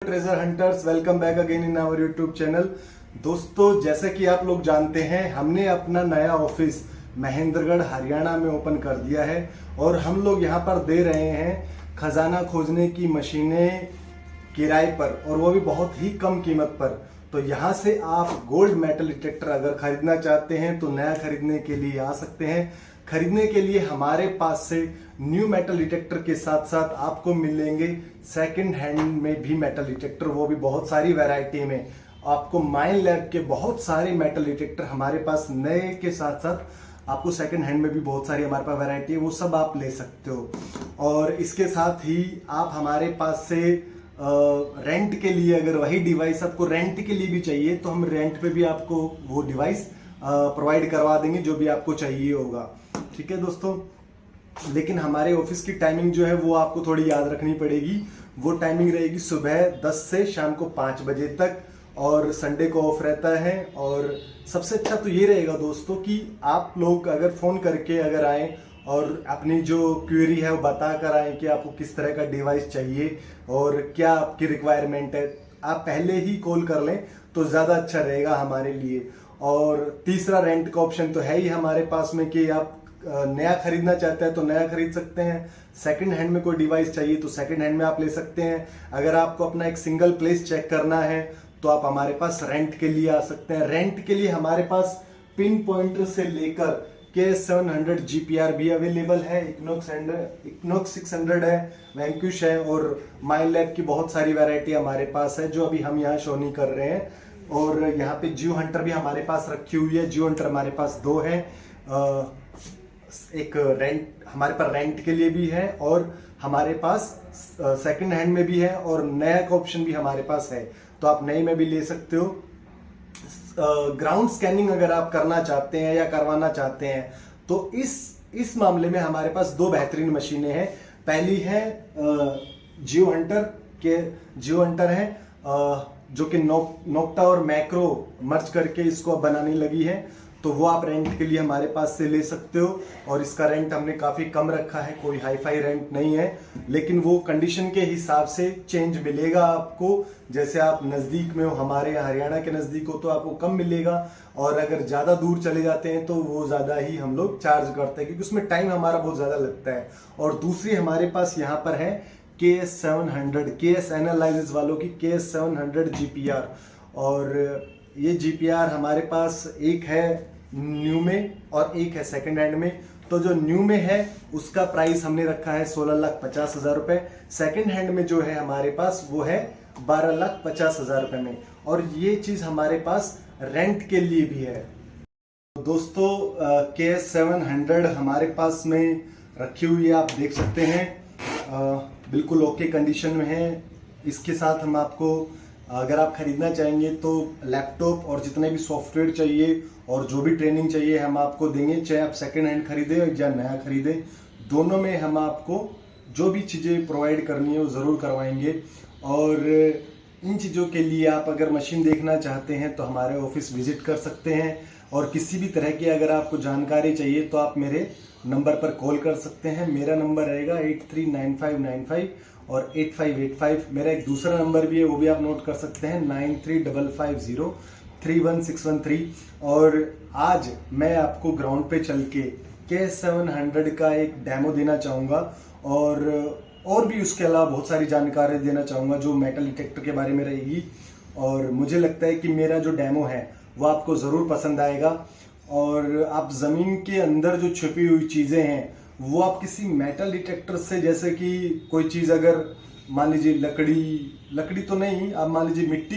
Treasure hunters, welcome back again in our YouTube channel. दोस्तों, जैसे कि आप लोग जानते हैं, हमने अपना नया ऑफिस महेंद्रगढ़ हरियाणा में ओपन कर दिया है और हम लोग यहाँ पर दे रहे हैं खजाना खोजने की मशीनें किराए पर, और वो भी बहुत ही कम कीमत पर। तो यहाँ से आप गोल्ड मेटल डिटेक्टर अगर खरीदना चाहते हैं तो नया खरीदने के लिए आ सकते हैं। खरीदने के लिए हमारे पास से न्यू मेटल डिटेक्टर के साथ साथ आपको मिलेंगे सेकंड हैंड में भी मेटल डिटेक्टर, वो भी बहुत सारी वैरायटी में। आपको माइन लैब के बहुत सारे मेटल डिटेक्टर हमारे पास नए के साथ साथ आपको सेकंड हैंड में भी बहुत सारी हमारे पास वैरायटी है, वो सब आप ले सकते हो। और इसके साथ ही आप हमारे पास से रेंट के लिए, अगर वही डिवाइस आपको रेंट के लिए भी चाहिए तो हम रेंट पे भी आपको वो डिवाइस प्रोवाइड करवा देंगे जो भी आपको चाहिए होगा। ठीक है दोस्तों, लेकिन हमारे ऑफिस की टाइमिंग जो है वो आपको थोड़ी याद रखनी पड़ेगी। वो टाइमिंग रहेगी सुबह 10 से शाम को 5 बजे तक, और संडे को ऑफ रहता है। और सबसे अच्छा तो ये रहेगा दोस्तों कि आप लोग अगर फ़ोन करके अगर आएँ और अपनी जो क्वेरी है वो बता कर आएँ कि आपको किस तरह का डिवाइस चाहिए और क्या आपकी रिक्वायरमेंट है। आप पहले ही कॉल कर लें तो ज़्यादा अच्छा रहेगा हमारे लिए। और तीसरा, रेंट का ऑप्शन तो है ही हमारे पास में कि आप नया खरीदना चाहते हैं तो नया खरीद सकते हैं। सेकंड हैंड में कोई डिवाइस चाहिए तो सेकंड हैंड में आप ले सकते हैं। अगर आपको अपना एक सिंगल प्लेस चेक करना है तो आप हमारे पास रेंट के लिए आ सकते हैं। रेंट के लिए हमारे पास पिन पॉइंटर से लेकर KS700 GPR भी अवेलेबल है, इक्नोक्स 600 है, वैंक्यूश है, और माइन लैब की बहुत सारी वैरायटी हमारे पास है जो अभी हम यहाँ शो नहीं कर रहे हैं। और यहाँ पे जियो हंटर भी हमारे पास रखी हुई है। जियो हंटर हमारे पास 2 है, एक रेंट हमारे पास रेंट के लिए भी है और हमारे पास सेकंड हैंड में भी है, और नया का ऑप्शन भी हमारे पास है, तो आप नए में भी ले सकते हो। ग्राउंड स्कैनिंग अगर आप करना चाहते हैं या करवाना चाहते हैं तो इस मामले में हमारे पास 2 बेहतरीन मशीनें हैं। पहली है जियो हंटर है जो कि नोक्टा और मैक्रो मर्ज करके इसको बनाने लगी है, तो वो आप रेंट के लिए हमारे पास से ले सकते हो। और इसका रेंट हमने काफ़ी कम रखा है, कोई हाई फाई रेंट नहीं है, लेकिन वो कंडीशन के हिसाब से चेंज मिलेगा आपको। जैसे आप नज़दीक में हो, हमारे हरियाणा के नज़दीक हो तो आपको कम मिलेगा, और अगर ज़्यादा दूर चले जाते हैं तो वो ज़्यादा ही हम लोग चार्ज करते हैं, क्योंकि उसमें टाइम हमारा बहुत ज़्यादा लगता है। और दूसरी हमारे पास यहाँ पर है KS700, KS एनालाइसिस वालों की KS700 GPR। और ये GPR हमारे पास एक है न्यू में और एक है सेकंड हैंड में। तो जो न्यू में है उसका प्राइस हमने रखा है 16,50,000 रुपए। सेकंड हैंड में जो है हमारे पास वो है 12,50,000 रुपए में, और ये चीज हमारे पास रेंट के लिए भी है। दोस्तों, KS700 हमारे पास में रखी हुई है, आप देख सकते हैं, बिल्कुल ओके कंडीशन में है। इसके साथ हम आपको, अगर आप खरीदना चाहेंगे तो लैपटॉप और जितने भी सॉफ्टवेयर चाहिए और जो भी ट्रेनिंग चाहिए हम आपको देंगे, चाहे आप सेकेंड हैंड खरीदें या नया खरीदें, दोनों में हम आपको जो भी चीज़ें प्रोवाइड करनी है वो ज़रूर करवाएंगे। और इन चीज़ों के लिए आप अगर मशीन देखना चाहते हैं तो हमारे ऑफिस विजिट कर सकते हैं, और किसी भी तरह की अगर आपको जानकारी चाहिए तो आप मेरे नंबर पर कॉल कर सकते हैं। मेरा नंबर रहेगा 839595 और 8585। मेरा एक दूसरा नंबर भी है, वो भी आप नोट कर सकते हैं, 9355031613। और आज मैं आपको ग्राउंड पे चल के KS700 का एक डेमो देना चाहूँगा, और भी उसके अलावा बहुत सारी जानकारी देना चाहूँगा जो मेटल डिटेक्टर के बारे में रहेगी। और मुझे लगता है कि मेरा जो डेमो है वो आपको ज़रूर पसंद आएगा। और आप ज़मीन के अंदर जो छुपी हुई चीज़ें हैं वो आप किसी मेटल डिटेक्टर से, जैसे कि कोई चीज़ अगर मान लीजिए लकड़ी तो नहीं, आप मान लीजिए मिट्टी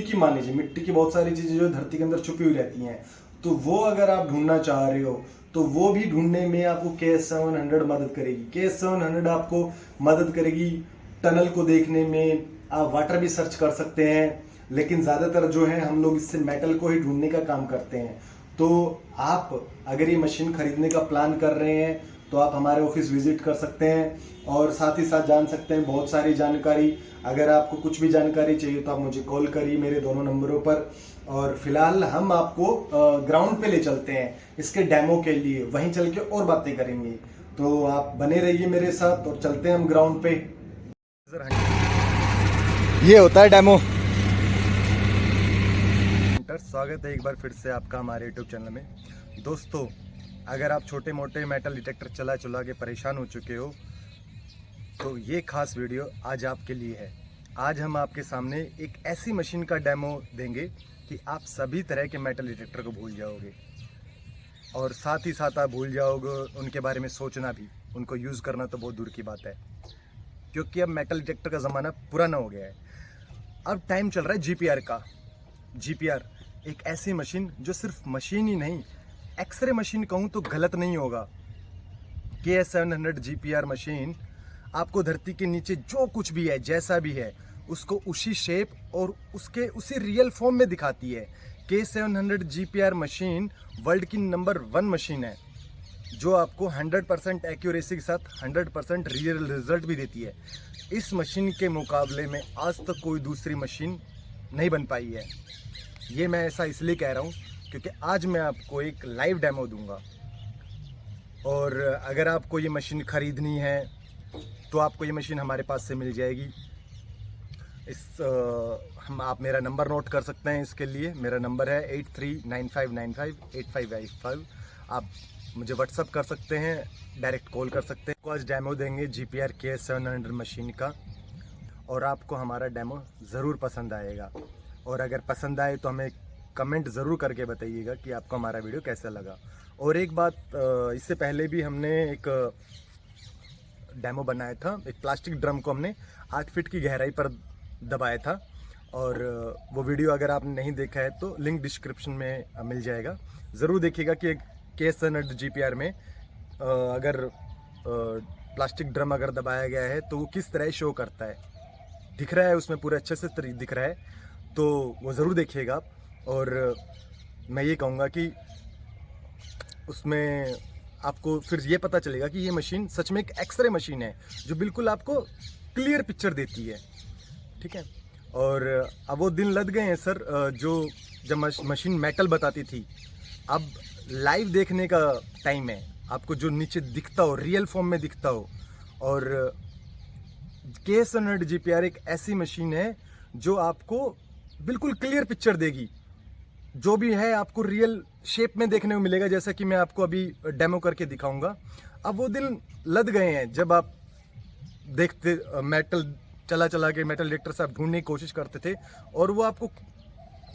की बहुत सारी चीज़ें जो धरती के अंदर छुपी हुई रहती हैं, तो वो अगर आप ढूंढना चाह रहे हो तो वो भी ढूंढने में आपको KS700 मदद करेगी। KS700 आपको मदद करेगी टनल को देखने में। आप वाटर भी सर्च कर सकते हैं, लेकिन ज़्यादातर जो है हम लोग इससे मेटल को ही ढूंढने का काम करते हैं। तो आप अगर ये मशीन खरीदने का प्लान कर रहे हैं तो आप हमारे ऑफिस विजिट कर सकते हैं, और साथ ही साथ जान सकते हैं बहुत सारी जानकारी। अगर आपको कुछ भी जानकारी चाहिए तो आप मुझे कॉल करिए मेरे दोनों नंबरों पर। और फिलहाल हम आपको ग्राउंड पे ले चलते हैं इसके डेमो के लिए, वहीं चल के और बातें करेंगे। तो आप बने रहिए मेरे साथ और चलते हैं हम ग्राउंड पे। ये होता है डेमो। स्वागत है एक बार फिर से आपका हमारे यूट्यूब चैनल में। दोस्तों, अगर आप छोटे मोटे मेटल डिटेक्टर चला चला के परेशान हो चुके हो तो ये खास वीडियो आज आपके लिए है। आज हम आपके सामने एक ऐसी मशीन का डेमो देंगे कि आप सभी तरह के मेटल डिटेक्टर को भूल जाओगे और साथ ही साथ आप भूल जाओगे उनके बारे में सोचना भी। उनको यूज़ करना तो बहुत दूर की बात है, क्योंकि अब मेटल डिटेक्टर का ज़माना पुराना हो गया है। अब टाइम चल रहा है जीपीआर का। जीपीआर एक ऐसी मशीन जो सिर्फ मशीन ही नहीं, एक्सरे मशीन कहूँ तो गलत नहीं होगा। KS700 जीपीआर मशीन आपको धरती के नीचे जो कुछ भी है, जैसा भी है, उसको उसी शेप और उसके उसी रियल फॉर्म में दिखाती है। K700 जीपीआर मशीन वर्ल्ड की नंबर 1 मशीन है, जो आपको 100% एक्यूरेसी के साथ 100% रियल रिजल्ट भी देती है। इस मशीन के मुकाबले में आज तक कोई दूसरी मशीन नहीं बन पाई है। ये मैं ऐसा इसलिए कह रहा हूँ क्योंकि आज मैं आपको एक लाइव डेमो दूंगा, और अगर आपको ये मशीन ख़रीदनी है तो आपको ये मशीन हमारे पास से मिल जाएगी। आप मेरा नंबर नोट कर सकते हैं। इसके लिए मेरा नंबर है 8395958555। आप मुझे व्हाट्सअप कर सकते हैं, डायरेक्ट कॉल कर सकते हैं। तो आज डेमो देंगे जीपीआर KS700 मशीन का, और आपको हमारा डेमो ज़रूर पसंद आएगा। और अगर पसंद आए तो हमें कमेंट ज़रूर करके बताइएगा कि आपको हमारा वीडियो कैसा लगा। और एक बात, इससे पहले भी हमने एक डेमो बनाया था। एक प्लास्टिक ड्रम को हमने 8 फीट की गहराई पर दबाया था, और वो वीडियो अगर आपने नहीं देखा है तो लिंक डिस्क्रिप्शन में मिल जाएगा। ज़रूर देखिएगा कि KS700 जीपीआर में अगर प्लास्टिक ड्रम अगर दबाया गया है तो वो किस तरह शो करता है। दिख रहा है उसमें पूरे अच्छे से दिख रहा है, तो वो ज़रूर देखिएगा आप। और मैं ये कहूँगा कि उसमें आपको फिर ये पता चलेगा कि ये मशीन सच में एक एक्सरे मशीन है, जो बिल्कुल आपको क्लियर पिक्चर देती है। ठीक है। और अब वो दिन लद गए हैं सर, जब मशीन मेटल बताती थी। अब लाइव देखने का टाइम है, आपको जो नीचे दिखता हो, रियल फॉर्म में दिखता हो। और KS700 जीपीआर एक ऐसी मशीन है जो आपको बिल्कुल क्लियर पिक्चर देगी। जो भी है आपको रियल शेप में देखने को मिलेगा, जैसा कि मैं आपको अभी डेमो करके दिखाऊंगा। अब वो दिन लद गए हैं जब आप देखते मेटल चला चला के मेटल डिटेक्टर से आप ढूंढने की कोशिश करते थे, और वो आपको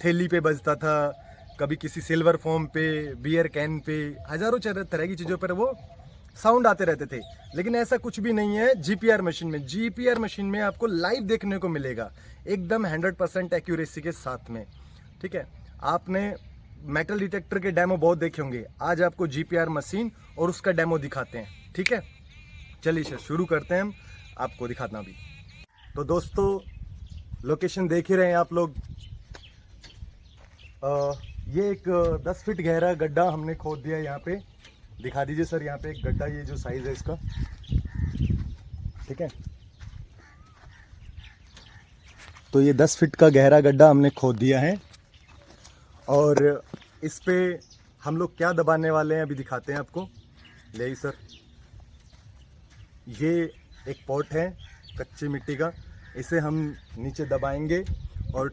थैली पे बजता था, कभी किसी सिल्वर फॉर्म पे, बियर कैन पे, हजारों तरह की चीज़ों पर वो साउंड आते रहते थे। लेकिन ऐसा कुछ भी नहीं है जीपीआर मशीन में। जीपीआर मशीन में आपको लाइव देखने को मिलेगा, एकदम 100% एक्यूरेसी के साथ में। ठीक है। आपने मेटल डिटेक्टर के डेमो बहुत देखे होंगे, आज आपको जीपीआर मशीन और उसका डेमो दिखाते हैं। ठीक है, चलिए सर शुरू करते हैं, हम आपको दिखाना भी। तो दोस्तों, लोकेशन देख ही रहे हैं आप लोग। ये एक 10 फीट गहरा गड्ढा हमने खोद दिया यहाँ पे। दिखा दीजिए सर, यहाँ पे एक गड्ढा, ये जो साइज है इसका। ठीक है। तो ये 10 फीट का गहरा गड्ढा हमने खोद दिया है, और इस पे हम लोग क्या दबाने वाले हैं अभी दिखाते हैं आपको। ले सर, ये एक पॉट है कच्ची मिट्टी का, इसे हम नीचे दबाएंगे और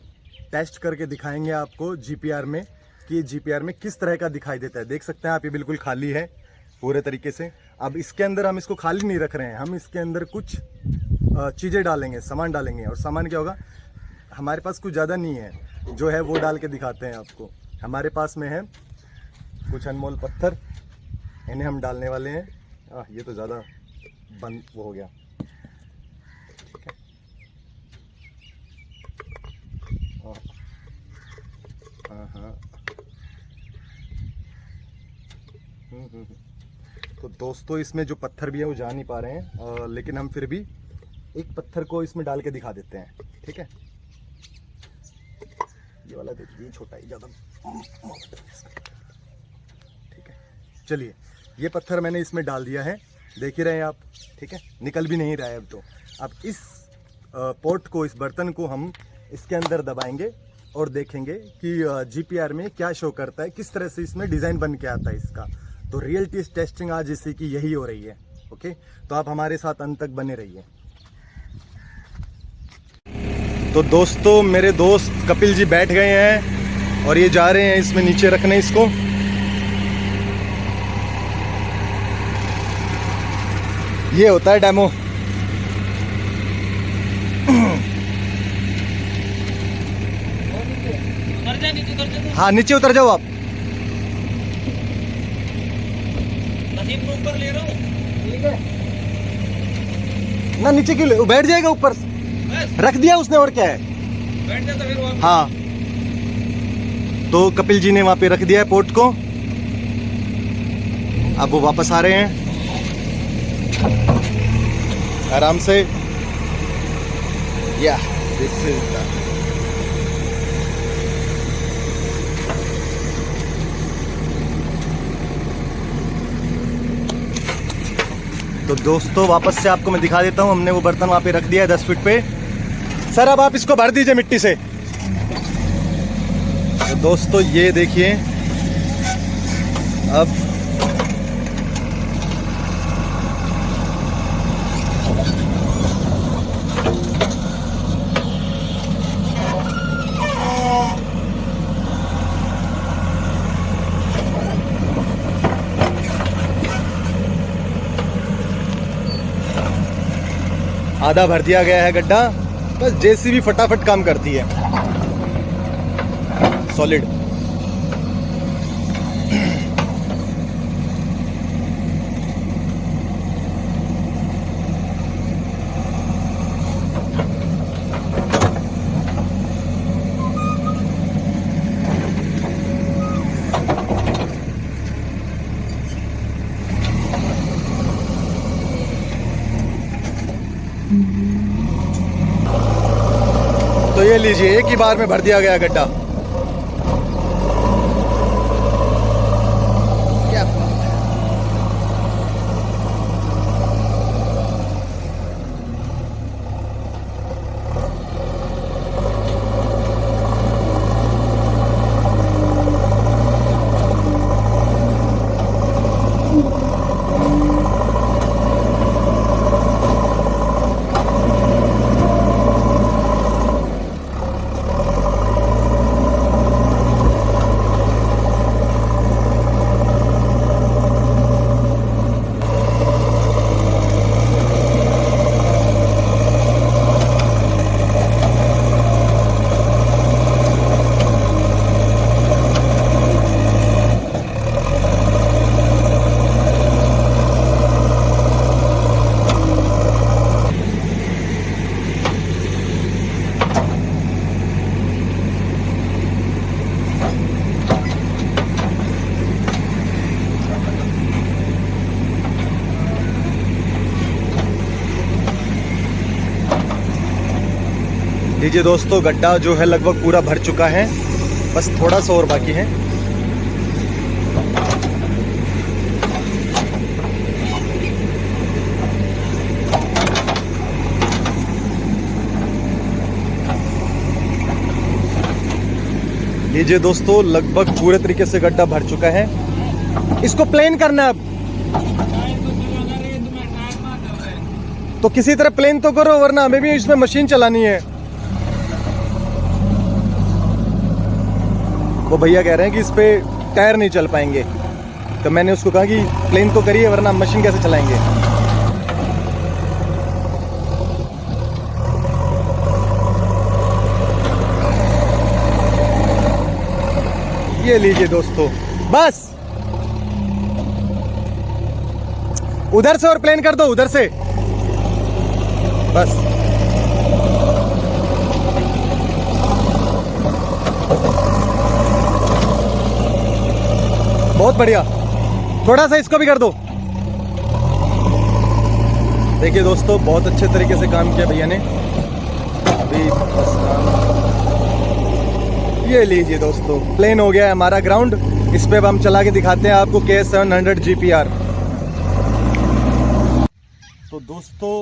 टेस्ट करके दिखाएंगे आपको जीपीआर में कि जीपीआर में किस तरह का दिखाई देता है। देख सकते हैं आप, ये बिल्कुल खाली है पूरे तरीके से। अब इसके अंदर हम इसको खाली नहीं रख रहे हैं, हम इसके अंदर कुछ चीज़ें डालेंगे, सामान डालेंगे। और सामान क्या होगा, हमारे पास कुछ ज़्यादा नहीं है, जो है वो डाल के दिखाते हैं आपको। हमारे पास में है कुछ अनमोल पत्थर, इन्हें हम डालने वाले हैं। ये तो ज़्यादा बंद वो हो गया। ठीक है। हाँ। तो दोस्तों, इसमें जो पत्थर भी है वो जा नहीं पा रहे हैं, लेकिन हम फिर भी एक पत्थर को इसमें डाल के दिखा देते हैं। ठीक है। ये वाला देखिए, छोटा ही ज़्यादा। ठीक है, चलिए, ये पत्थर मैंने इसमें डाल दिया है, देख ही रहे हैं आप। ठीक है, निकल भी नहीं रहा है अब तो। अब इस पॉट को, इस बर्तन को हम इसके अंदर दबाएंगे और देखेंगे कि जीपीआर में क्या शो करता है, किस तरह से इसमें डिज़ाइन बन के आता है इसका। तो रियल टेस्टिंग आज इसी की यही हो रही है। ओके, तो आप हमारे साथ अंत तक बने रहिए। तो दोस्तों, मेरे दोस्त कपिल जी बैठ गए हैं और ये जा रहे हैं इसमें नीचे रखने इसको। ये होता है डेमो। हाँ नीचे उतर जाओ आप। ऊपर ले रहा हूँ, ठीक है ना, नीचे क्यों, बैठ जाएगा ऊपर, रख दिया उसने और क्या है, बैठ जाता फिर वहाँ। हाँ तो कपिल जी ने वहां पे रख दिया है पोर्ट को। अब वो वापस आ रहे हैं आराम से। या दिस इज द तो दोस्तों वापस से आपको मैं दिखा देता हूं। हमने वो बर्तन वहां पे रख दिया है 10 फीट पे। सर अब आप इसको भर दीजिए मिट्टी से। तो दोस्तों ये देखिए अब आधा भर दिया गया है गड्ढा। बस जेसीबी फटाफट काम करती है, सॉलिड। तो ये लीजिए एक ही बार में भर दिया गया गड्ढा। क्या लीजिए दोस्तों गड्ढा जो है लगभग पूरा भर चुका है, बस थोड़ा सा और बाकी है। लीजिए दोस्तों लगभग पूरे तरीके से गड्ढा भर चुका है। इसको प्लेन करना है अब, तो किसी तरह प्लेन तो करो वरना हमें भी इसमें मशीन चलानी है। वो भैया कह रहे हैं कि इस पे टायर नहीं चल पाएंगे, तो मैंने उसको कहा कि प्लेन तो करिए वरना मशीन कैसे चलाएंगे। ये लीजिए दोस्तों, बस उधर से और प्लेन कर दो, उधर से बस। बहुत बढ़िया, थोड़ा सा इसको भी कर दो। देखिए दोस्तों बहुत अच्छे तरीके से काम किया भैया ने। अभी बस ये लीजिए दोस्तों प्लेन हो गया है हमारा ग्राउंड। इस पे अब हम चला के दिखाते हैं आपको KS700 GPR। तो दोस्तों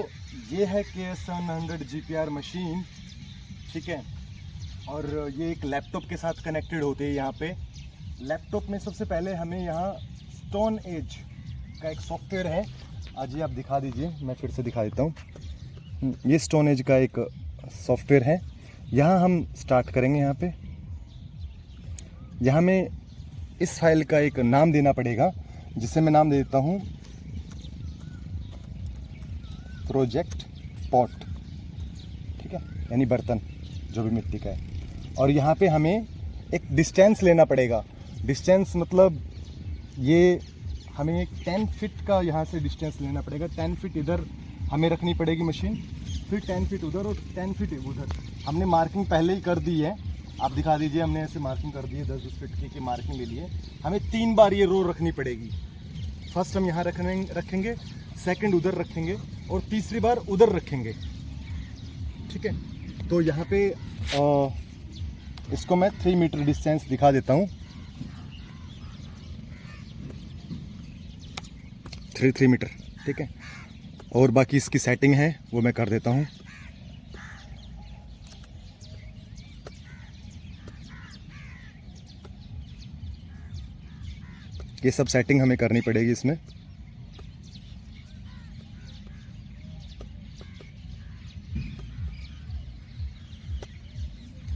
ये है KS700 GPR मशीन, ठीक है। और ये एक लैपटॉप के साथ कनेक्टेड होते हैं। यहाँ पे लैपटॉप में सबसे पहले हमें यहाँ स्टोन एज का एक सॉफ्टवेयर है। आज ये आप दिखा दीजिए, मैं फिर से दिखा देता हूँ। ये स्टोन एज का एक सॉफ्टवेयर है। यहाँ हम स्टार्ट करेंगे यहाँ पे, यहाँ में इस फाइल का एक नाम देना पड़ेगा, जिसे मैं नाम दे देता हूँ प्रोजेक्ट पॉट, ठीक है, यानी बर्तन जो भी मिट्टी का है। और यहाँ पे हमें एक डिस्टेंस लेना पड़ेगा। डिस्टेंस मतलब ये हमें 10 फीट का यहाँ से डिस्टेंस लेना पड़ेगा। 10 फीट इधर हमें रखनी पड़ेगी मशीन, फिर 10 फीट उधर और 10 फीट उधर। हमने मार्किंग पहले ही कर दी है, आप दिखा दीजिए। हमने ऐसे मार्किंग कर दी है, 10-10 फीट की मार्किंग ले ली है। हमें 3 बार ये रो रखनी पड़ेगी। फर्स्ट हम यहाँ रखेंगे, सेकंड उधर रखेंगे और तीसरी बार उधर रखेंगे, ठीक है। तो यहाँ पे इसको मैं 3 मीटर डिस्टेंस दिखा देता हूँ। 3 मीटर, ठीक है। और बाकी इसकी सेटिंग है वो मैं कर देता हूँ। ये सब सेटिंग हमें करनी पड़ेगी इसमें।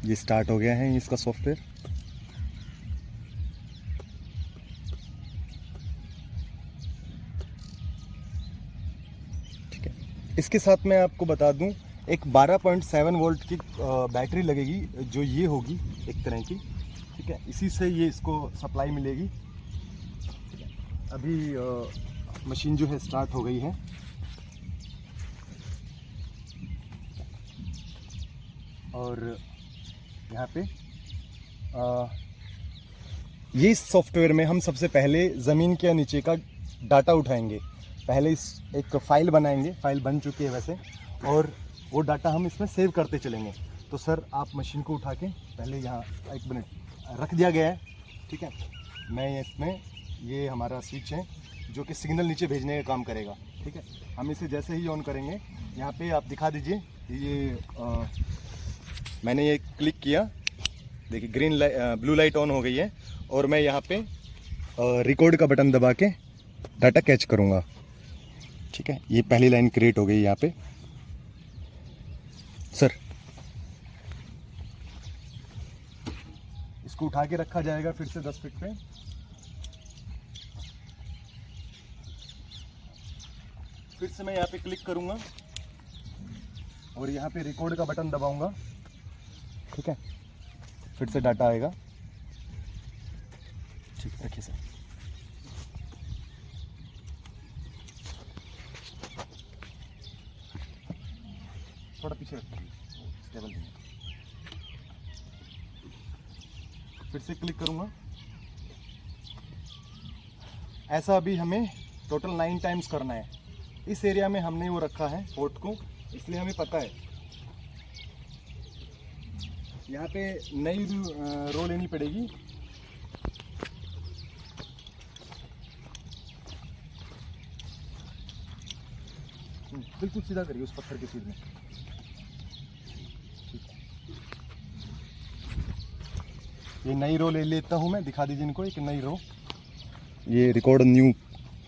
ये स्टार्ट हो गया है इसका सॉफ्टवेयर। ठीक है, इसके साथ मैं आपको बता दूं, एक 12.7 वोल्ट की बैटरी लगेगी, जो ये होगी एक तरह की, ठीक है। इसी से ये इसको सप्लाई मिलेगी। अभी मशीन जो है स्टार्ट हो गई है। और यहाँ पे ये सॉफ्टवेयर में हम सबसे पहले ज़मीन के नीचे का डाटा उठाएंगे। पहले इस एक फ़ाइल बनाएंगे, फ़ाइल बन चुकी है वैसे, और वो डाटा हम इसमें सेव करते चलेंगे। तो सर आप मशीन को उठा के पहले यहाँ 1 मिनट रख दिया गया है, ठीक है। मैं इसमें ये हमारा स्विच है जो कि सिग्नल नीचे भेजने का काम करेगा, ठीक है। हम इसे जैसे ही ऑन करेंगे, यहाँ पे आप दिखा दीजिए, ये मैंने ये क्लिक किया, देखिए ब्लू लाइट ऑन हो गई है। और मैं यहाँ पे रिकॉर्ड का बटन दबा के डाटा कैच करूँगा, ठीक है। ये पहली लाइन क्रिएट हो गई यहाँ पे। सर इसको उठा के रखा जाएगा फिर से 10 फीट पे। फिर से मैं यहाँ पे क्लिक करूँगा और यहाँ पे रिकॉर्ड का बटन दबाऊंगा, ठीक है। फिर से डाटा आएगा, ठीक है। रखिए सर। थोड़ा पीछे रखिए, स्टेबल नहीं। फिर से क्लिक करूंगा। ऐसा अभी हमें टोटल 9 टाइम्स करना है। इस एरिया में हमने वो रखा है पोर्ट को, इसलिए हमें पता है। यहाँ पे नई रो लेनी पड़ेगी। बिल्कुल सीधा करिए उस पत्थर के सीध में, ठीक है। ये नई रो ले लेता हूँ मैं, दिखा दीजिए इनको एक नई रो। ये रिकॉर्ड न्यू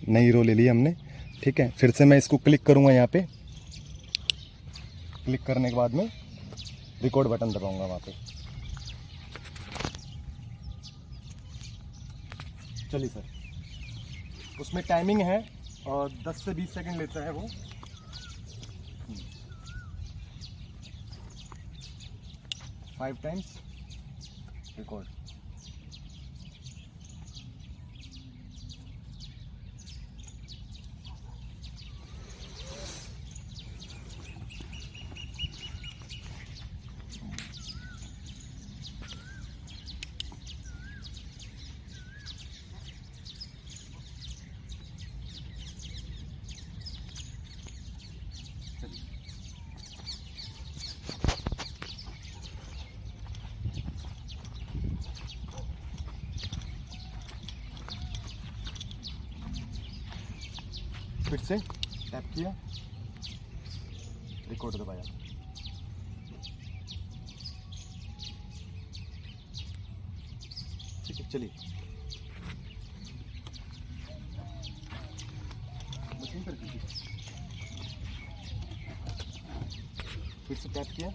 नई रो ले ली हमने, ठीक है। फिर से मैं इसको क्लिक करूँगा यहाँ पे। क्लिक करने के बाद में रिकॉर्ड बटन दबाऊंगा वहाँ पे। चलिए सर, उसमें टाइमिंग है और 10 से 20 सेकंड लेता है वो। 5 टाइम्स रिकॉर्ड। फिर से टैप किया, रिकॉर्ड दबाया। ठीक है, चलिए मशीन पर कीजिए। फिर से टैप किया,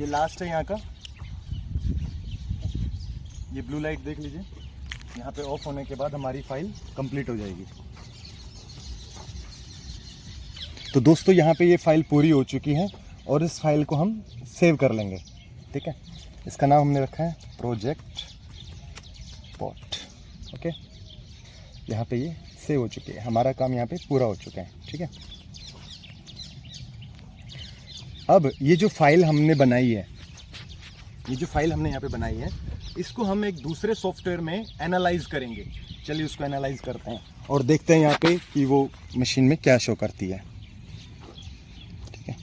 ये लास्ट है यहाँ का। ये ब्लू लाइट देख लीजिए, यहाँ पे ऑफ होने के बाद हमारी फाइल कंप्लीट हो जाएगी। तो दोस्तों यहाँ पे ये फाइल पूरी हो चुकी है और इस फाइल को हम सेव कर लेंगे। ठीक है, इसका नाम हमने रखा है प्रोजेक्ट पॉट। ओके, यहाँ पे ये सेव हो चुकी है, हमारा काम यहाँ पे पूरा हो चुका है। ठीक है, अब ये जो फाइल हमने बनाई है, ये जो फाइल हमने यहाँ पे बनाई है, इसको हम एक दूसरे सॉफ्टवेयर में एनालाइज करेंगे। चलिए उसको एनालाइज करते हैं और देखते हैं यहाँ पे कि वो मशीन में क्या शो करती है। ठीक है,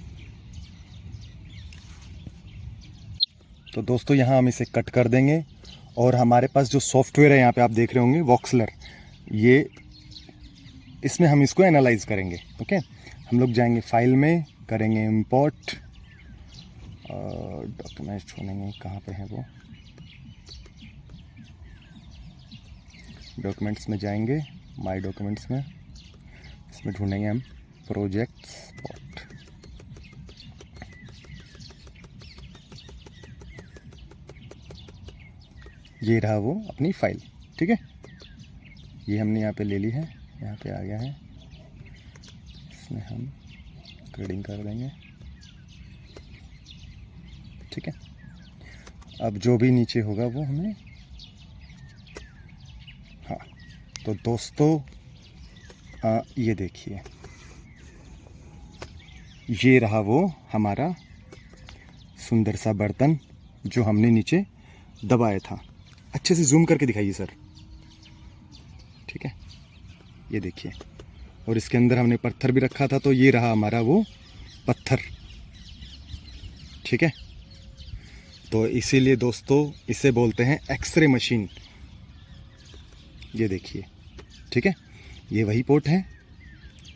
तो दोस्तों यहाँ हम इसे कट कर देंगे और हमारे पास जो सॉफ्टवेयर है यहाँ पे आप देख रहे होंगे वॉक्सलर, ये इसमें हम इसको एनालाइज करेंगे। ओके, हम लोग जाएंगे फाइल में, करेंगे इंपोर्ट, डॉक्यूमेंट ढूंढेंगे, कहाँ पे है वो, डॉक्यूमेंट्स में जाएंगे, माय डॉक्यूमेंट्स में, इसमें ढूंढेंगे हम प्रोजेक्ट स्पॉट। ये रहा वो अपनी फाइल। ठीक है, ये हमने यहाँ पे ले ली है, यहाँ पे आ गया है, इसमें हम कोडिंग कर देंगे। ठीक है, अब जो भी नीचे होगा वो हमें, हाँ तो दोस्तों ये देखिए, ये रहा वो हमारा सुंदर सा बर्तन जो हमने नीचे दबाया था। अच्छे से जूम करके दिखाइए सर। ठीक है, ये देखिए, और इसके अंदर हमने पत्थर भी रखा था, तो ये रहा हमारा वो पत्थर। ठीक है, तो इसीलिए दोस्तों इसे बोलते हैं एक्सरे मशीन। ये देखिए, ठीक है, ये वही पोर्ट है।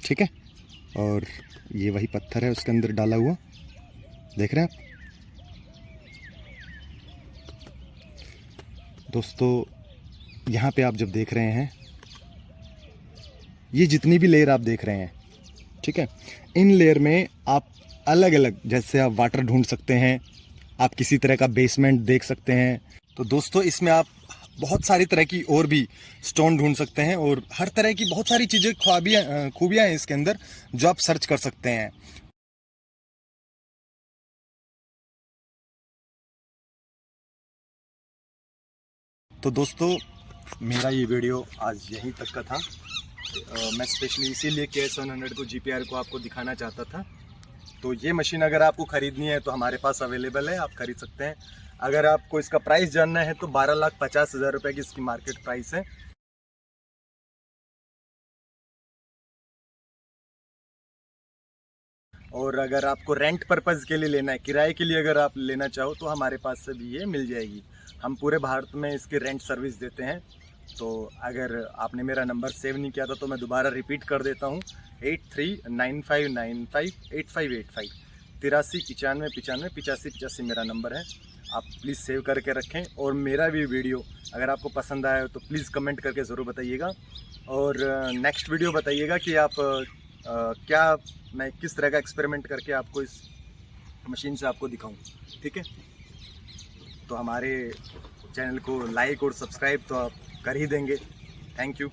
ठीक है, और ये वही पत्थर है उसके अंदर डाला हुआ, देख रहे हैं आप दोस्तों। यहाँ पे आप जब देख रहे हैं, ये जितनी भी लेयर आप देख रहे हैं, ठीक है, इन लेयर में आप अलग अलग, जैसे आप वाटर ढूंढ सकते हैं, आप किसी तरह का बेसमेंट देख सकते हैं। तो दोस्तों इसमें आप बहुत सारी तरह की और भी स्टोन ढूंढ सकते हैं और हर तरह की बहुत सारी चीज़ें खूबियाँ हैं इसके अंदर जो आप सर्च कर सकते हैं। तो दोस्तों मेरा ये वीडियो आज यहीं तक का था। मैं स्पेशली इसीलिए KS100 को, GPR को आपको दिखाना चाहता था। तो ये मशीन अगर आपको ख़रीदनी है तो हमारे पास अवेलेबल है, आप खरीद सकते हैं। अगर आपको इसका प्राइस जानना है तो 12,50,000 रुपये की इसकी मार्केट प्राइस है। और अगर आपको रेंट पर्पज़ के लिए लेना है, किराए के लिए अगर आप लेना चाहो तो हमारे पास से भी ये मिल जाएगी। हम पूरे भारत में इसकी रेंट सर्विस देते हैं। तो अगर आपने मेरा नंबर सेव नहीं किया था तो मैं दोबारा रिपीट कर देता हूँ, 8395958585 8395958585 मेरा नंबर है। आप प्लीज़ सेव करके रखें। और मेरा भी वीडियो अगर आपको पसंद आया हो तो प्लीज़ कमेंट करके ज़रूर बताइएगा। और नेक्स्ट वीडियो बताइएगा कि आप क्या, मैं किस तरह का एक्सपेरिमेंट करके आपको इस मशीन से आपको दिखाऊं। ठीक है, तो हमारे चैनल को लाइक और सब्सक्राइब तो आप कर ही देंगे। Thank you.